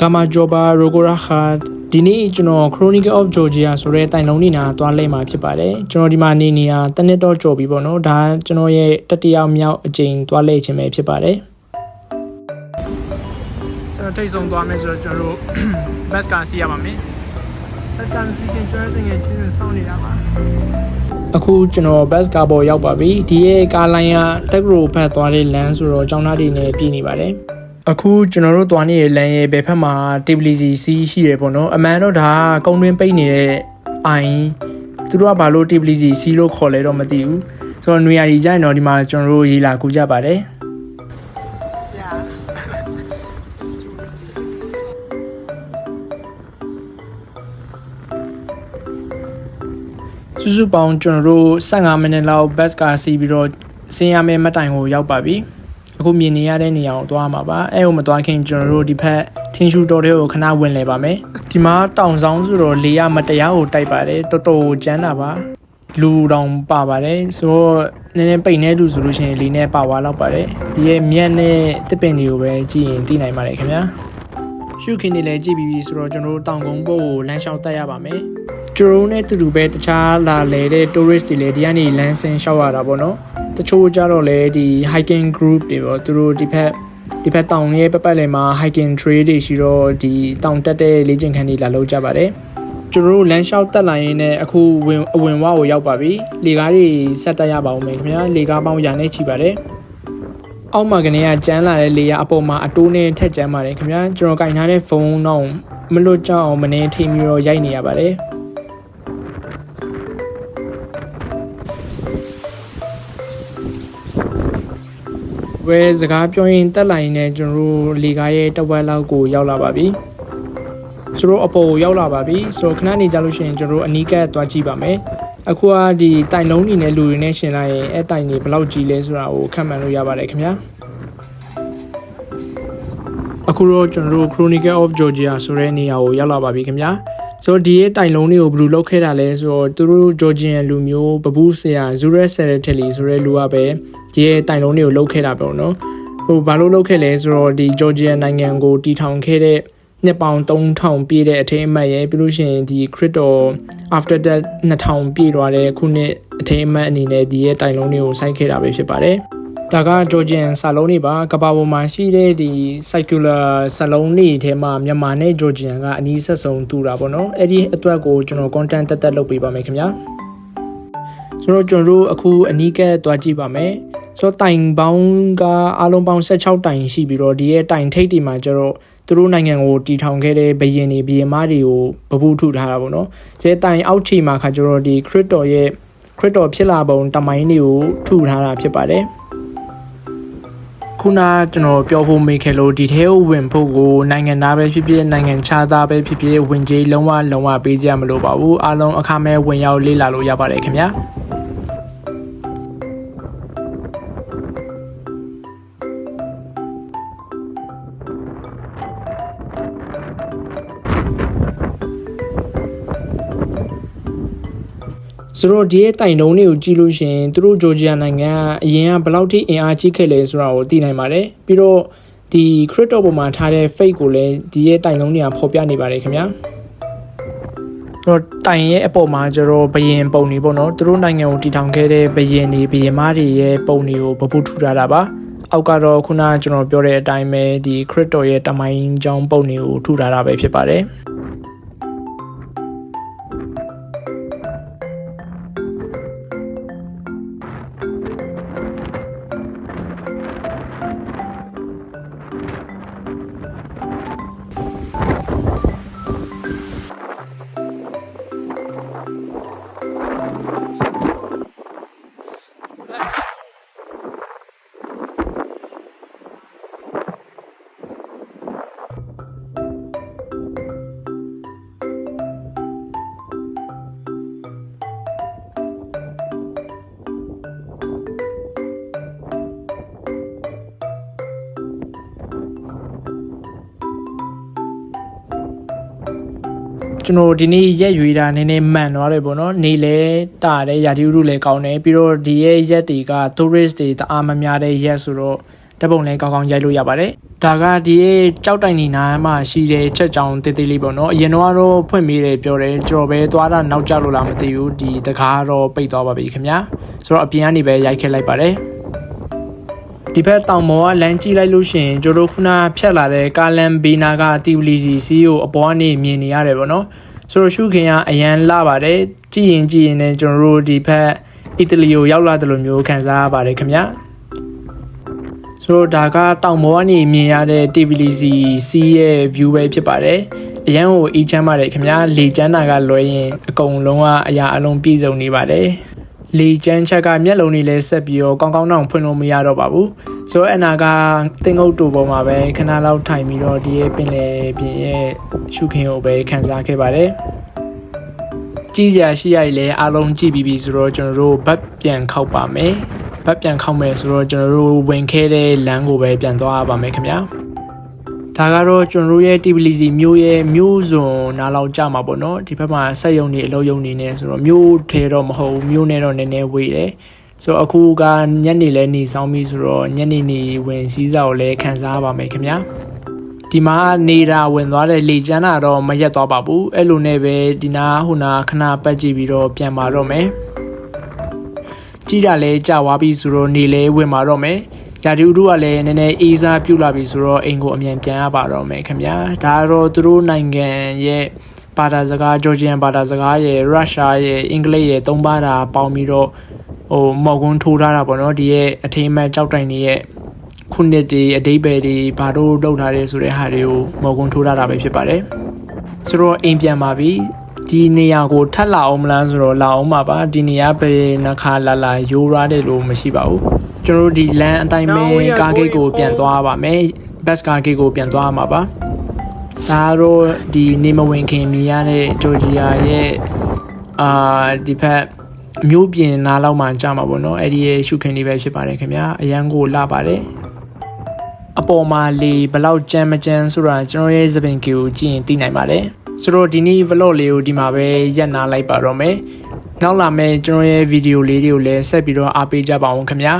Gama Joba Rogorahat Dini Juno Chronicle of Georgia ဆိုတဲ့တိုင်လုံးနေနာသွားလဲမှာဖြစ်ပါတယ်ကျွန်တော်ဒီမှာနေနေရတနစ်တော့ကြော်ပြီပေါ့နော်ဒါကျွန်တော်ရဲ့တတိယမြောက်အကြိမ်သွားလဲခြင်းပဲဖြစ်ပါတယ်ဆိုတော့ထိတ်ဆုံးသွားမယ်ဆိုတော့ကျွန်တော်တို့ bus ကစီးရပါမယ် bus ကစီးခင်ကျွန်တော်တကယ်ချင်းစောင့်နေတာပါအခုကျွန်တော် bus ကပေါ်ရောက်ပါပြီဒီရဲ့ကားလိုင်းကတက်ဂရိုဘက်သွားတဲ့လမ်းဆိုတော့ကျောင်းသားတွေနဲ့ပြည်နေပါတယ်အခုကျွန်တော်တို့သွားနေတဲ့လမ်းရဲ့ဘယ်ဖက်မှာ TBC ရှိရပေါ့နော်အမှန်တော့ဒါကုန်းတွင်းပိတ်နေတဲ့အိုင်သူတို့ကဘာလို့ TBC လို့ခေါ်လဲတော့မသိဘူးဆိုတော့နွေရာသီကျရင်တော့ဒီမှာကျွန်တော်တို့ရေလာကူကြပါတယ်စုစုပေါင်းကျွန်တော်တို့15မိနစ်လောက်ဘတ်ကားစီးပြီးတော့ဆင်းရမယ့်မတိုင်ကိုရောက်ပါပြီအခုမြင်နေရတဲ့နေရာကိုသွားမှာပါအဲကိုမသွားခင်ကျွန်တော်တို့ဒီဖက်ထင်းရှူတော်တွေကိုခဏဝင်လဲပါမယ်ဒီမှာတောင်ဆောင်ဆိုတော့လေရမတရားကိုတိုက်ပါတယ်တော်တော်ကျန်းတာပါလူတောင်ပါပါတယ်ဆိုတော့နည်းနည်းပိတ်နေတူဆိုလို့ရှိရင်လေနဲ့ပါသွားတော့ပါတယ်ဒီရဲ့မြက်နဲ့တစ်ပင်တွေကိုပဲကြည့်ရင်သိနိုင်ပါတယ်ခင်ဗျာရှုခင်းနေလဲကြည့်ပြီးပြီဆိုတော့ကျွန်တော်တို့တောင်ကုန်းဘုတ်ကိုလမ်းလျှောက်တက်ရပါမယ်ကျွန်တော်နဲ့တူတူပဲတခြားလာလေတဲ့ tourist တွေလည်းဒီကနေလမ်းဆင်းလျှောက်ရတာပေါ့နော်တချို့ကြတော့လေဒီ hiking group တွေပေါ့သူတို့ဒီဖက်တောင်ရဲ့ပတ်လည်မှာ hiking trail တွေရှိတော့ဒီတောင်တက်တဲ့လေ့ကျင့်ခန်းတွေလာလုပ်ကြပါတယ်ကျွန်တော်တို့လမ်းလျှောက်တက်လာရင်လည်းအခုအဝင်ဝကိုရောက်ပါပြီလေကားတွေဆက်တက်ရပါဦးမယ်ခင်ဗျာလေကားပေါင်းရာနဲ့ချီပါတယ်အောက်မှာကနေကကျန်းလာတဲ့လေယာအပေါ်မှာအတိုးနဲ့ထက်ကျန်းပါတယ်ခင်ဗျာကျွန်တော်ကင်ထားတဲ့ဖုန်းတော့မလွတ်ကြအောင်မနေထိပြီးတော့ရိုက်နေရပါတယ်ဝဲစကားပြောရင်တက်လာရင်လည်းကျွန်တော်တို့လေကားရဲ့တဝက်လောက်ကိုရောက်လာပါပြီဆိုတော့အပေါ်ကိုရောက်လာပါပြီဆိုတော့ခဏနေကြလို့ရှိရင်ကျွန်တော်တို့အနီးကပ်သွားကြည့်ပါမယ်အခုကဒီတိုင်လုံးနေနဲ့လူတွေနဲ့ရှင်လိုက်ရင်အဲ့တိုင်တွေဘယ်လောက်ကြီးလဲဆိုတာကိုခန့်မှန်းလို့ရပါတယ်ခင်ဗျာအခုတော့ကျွန်တော်တို့ Chronicle of Georgia ဆိုတဲ့နေရာကိုရောက်လာပါပြီခင်ဗျာဆိုတော့ဒီရဲ့တိုင်လုံးတွေကိုဘယ်လိုလုပ်ခဲ့တာလဲဆိုတော့သူတို့ Georgian လူမျိုးပပူးဆရာ Zurek Saratelli ဆိုတဲ့လူကပဲဒီရဲ့တိုင်လုံးတွေကိုလုပ်ခဲ့တာပေါ့နော်ဟိုဘာလို့လုပ်ခဲ့လဲဆိုတော့ဒီ Georgian နိုင်ငံကိုတည်ထောင်ခဲ့တဲ့နှစ်ပေါင်း3000ပြည့်တဲ့အထိမ်းအမှတ်ရဲ့ပြီးလို့ရှိရင်ဒီ Crypto after that 2000ပြည့်သွားတဲ့ခုနှစ်အထိမ်းအမှတ်အနေနဲ့ဒီရဲ့တိုင်လုံးတွေကိုစိုက်ခဲ့တာပဲဖြစ်ပါတယ်ဒါက Georgian စာလုံးတွေပါကဘာပေါ်မှာရှိတဲ့ဒီ circular စာလုံးတွေထဲမှာမြန်မာနဲ့ Georgian ကအနီးဆက်ဆုံးတူတာပေါ့နော်အဲ့ဒီအတွက်ကိုကျွန်တော် content တက်လုပ်ပေးပါမယ်ခင်ဗျာဆိုတော့ကျွန်တော်တို့အခုအနီးကပ်သွားကြည့်ပါမယ်ဆိုတော့တိုင်ပေါင်းကအားလုံးပေါင်း16တိုင်ရှိပြီးတော့ဒီရဲ့တိုင်ထိပ်တွေမှာကျတော့သူတို့နိုင်ငံကိုတည်ထောင်ခဲ့တဲ့ဘုရင်မတွေကိုပပူးထုထားတာပေါ့နော်ကျဲတိုင်အောက်ခြေမှာခါကျတော့ဒီ crypto ဖြစ်လာပုံတမိုင်းတွေကိုထုထားတာဖြစ်ပါတယ်ခုနကျွန်တော်ပြောဖို့မေးခဲ့လို့ဒီထဲကိုဝင်ဖို့ကိုနိုင်ငံသားပဲဖြစ်ဖြစ်နိုင်ငံခြားသားပဲဖြစ်ဖြစ်ဝင်ကြေးလုံးဝပေးကြမလို့ပါဘူးအားလုံးအခမဲ့ဝင်ရောက်လေ့လာလို့ရပါတယ်ခင်ဗျာဆိုတော့ဒီရဲ့တိုင်တုံးတွေကိုကြည့်လို့ရှိရင်သူတို့ဂျော်ဂျီယာနိုင်ငံကအရင်ကဘယ်လောက်ထိအင်အားကြီးခဲ့လဲဆိုတာကိုသိနိုင်ပါတယ်ပြီးတော့ဒီ crypto ပေါ်မှာထားတဲ့ fake ကိုလည်းဒီရဲ့တိုင်တုံးတွေကဖော်ပြနေပါတယ်ခင်ဗျာတော့တိုင်ရဲ့အပေါ်မှာကျတော့ဘယင်ပုံတွေပေါ့နော်သူတို့နိုင်ငံကိုတည်ထောင်ခဲ့တဲ့ဘယင်မတွေရဲ့ပုံတွေကိုပပူးထူထားတာပါအောက်ကတော့ခုနကျွန်တော်ပြောတဲ့အတိုင်းပဲဒီ crypto ရဲ့တမိုင်းကြောင်းပုံတွေကိုထူထားတာပဲဖြစ်ပါတယ်ကျွန်တော်ဒီနေ့ရက်ရွေးတာနည်းနည်းမှန်သွားတယ်ပေါ့နော်နေလဲတာတယ်ရာသီဥတုလည်းကောင်းတယ်ပြီးတော့ဒီရဲ့ရက်တွေက tourist တွေတအားမများတဲ့ရက်ဆိုတော့ဓာတ်ပုံလည်းကောင်းကောင်းရိုက်လို့ရပါတယ် ဒါကဒီကြောက်တိုင်နေနာမှာရှိတဲ့ချက်ကြောင်တေးသေးလေးပေါ့နော်အရင်တော့ဖွင့်ပေးတယ်ပြောတယ်ကျွန်တော်ပဲသွားတာနောက်ကျလို့လားမသိဘူးဒီတကားတော့ပိတ်သွားပါပြီခင်ဗျာဆိုတော့အပြင်ကနေပဲရိုက်ခဲ့လိုက်ပါတယ်ဒီဘက်တောင်ပေါ်ကလမ်းကြည့်လိုက်လို့ရှိရင်ကျွန်တော်ခုနဖြတ်လာတဲ့ကာလန်ဘေနာကတီဝလီစီကိုအပေါ်ကနေမြင်နေရတယ်ပေါ့နော်ဆိုတော့ရှုခင်ကအရန်လာပါတယ်ကြည့်ရင်လည်းကျွန်တော်တို့ဒီဘက်အီတလီကိုရောက်လာတယ်လို့မျိုးခံစားရပါတယ်ခင်ဗျာဆိုတော့ဒါကတောင်ပေါ်ကနေမြင်ရတဲ့ TVLC စီးရဲ့ view ပဲဖြစ်ပါတယ်အရန်ကိုအေးချမ်းပါတယ်ခင်ဗျာလေချမ်းတာကလွယ်ရင်အကုန်လုံးကအရာအလုံးပြည့်စုံနေပါတယ်လေချမ်းချက်ကမျက်လုံးတွေလည်းဆက်ပြီးတော့ကောင်းတောင်ဖွင့်လို့မရတော့ပါဘူးဆိုတော့အနာကတင်ငုတ်တူပေါ်မှာပဲခဏလောက်ထိုင်ပြီးတော့ဒီရဲ့ပင်လေပြင်ရဲ့ရှုခင်းကိုပဲခန်းစားခဲ့ပါတယ်ကြည့်စရာရှိရည်လည်းအားလုံးကြည့်ပြီးပြီဆိုတော့ကျွန်တော်တို့ဘတ်ပြန်ခောက်ပါမယ်ဘတ်ပြန်ခောက်မယ်ဆိုတော့ကျွန်တော်တို့ဝင်ခဲ့တဲ့လမ်းကိုပဲပြန်သွားရပါမယ်ခင်ဗျာဒါကတော့ကျွန်တော်တို့ရဲ့ TVLC မျိုးရဲ့မျိုးစုံနားလောက်ကြမှာပေါ့နော်ဒီဘက်မှာစက်ယုံတွေအလုံးယုံနေနေဆိုတော့မျိုးထဲတော့မဟုတ်မျိုးနဲ့တော့နည်းနည်းဝေးတယ်ဆိုတော့အခုကညနေလဲနေဆောင်ပြီဆိုတော့ညနေနေဝင်စည်းစာကိုလည်းခန်းစားပါမယ်ခင်ဗျာဒီမှာနေတာဝင်သွားတဲ့လေကျန်းတာတော့မရက်သွားပါဘူးအဲ့လိုနဲ့ပဲဒီနာဟိုနာခဏပတ်ကြည့်ပြီးတော့ပြန်มาတော့မယ်ကြည့်တာလဲကြာသွားပြီဆိုတော့နေလဲဝင်มาတော့မယ်ရာဒီဥတုကလည်းနည်းနည်းအေးစားပြုတ်လာပြီဆိုတော့အိမ်ကိုအမြန်ပြန်ရပါတော့မယ်ခင်ဗျာဒါကတော့သူတို့နိုင်ငံရဲ့ဘာသာစကားဂျော်ဂျီယန်ဘာသာစကားရဲ့ရုရှားရဲ့အင်္ဂလိပ်ရဲ့သုံးပါးတာပေါင်းပြီးတော့မော်ကွန်းထိုးထားတာပေါ့နော်ဒီရဲ့အထိမ်းအမှတ်ကြောက်တိုင်တွေရဲ့ခုနှစ်တွေအတိတ်ပဲတွေဘာလို့လုပ်ထားတယ်ဆိုတဲ့ဟာတွေကိုမော်ကွန်းထိုးထားတာပဲဖြစ်ပါတယ်ဆိုတော့အိမ်ပြန်ပါပြီဒီနေရာကိုထပ်လာအောင်မလားဆိုတော့လာအောင်ပါပါဒီနေရာပဲနှခါလာရိုးရတဲ့လို့မရှိပါဘူးကျွန်တော်တို့ဒီလမ်းအတိုင်းပဲကားဂိတ်ကိုပြန်သွားပါမယ်ဘတ်ကားဂိတ်ကိုပြန်သွားမှာပါဒါတော့ဒီနေမဝင်ခင်မြင်ရတဲ့ဂျော်ဂျီယာရဲ့ဒီဖက်မျိုးပြင်နားလောက်မှကြာမှာပေါ့နော်အဲ့ဒီရဲ့ရှုခင်းလေးပဲဖြစ်ပါတယ်ခင်ဗျာအရန်ကိုလာပါတယ်အပေါ်မှာလေဘလောက်ကြမ်းမကြမ်းဆိုတာကျွန်တော်ရဲ့သပင်ကြီးကိုကြည့်ရင်သိနိုင်ပါတယ်ဆိုတော့ဒီနေ့ vlog လေးကိုဒီမှာပဲရပ်နာလိုက်ပါတော့မယ်နောက်လာမယ့်ကျွန်တော်ရဲ့ဗီဒီယိုလေးတွေကိုလည်းဆက်ပြီးတော့အားပေးကြပါအောင်ခင်ဗျာ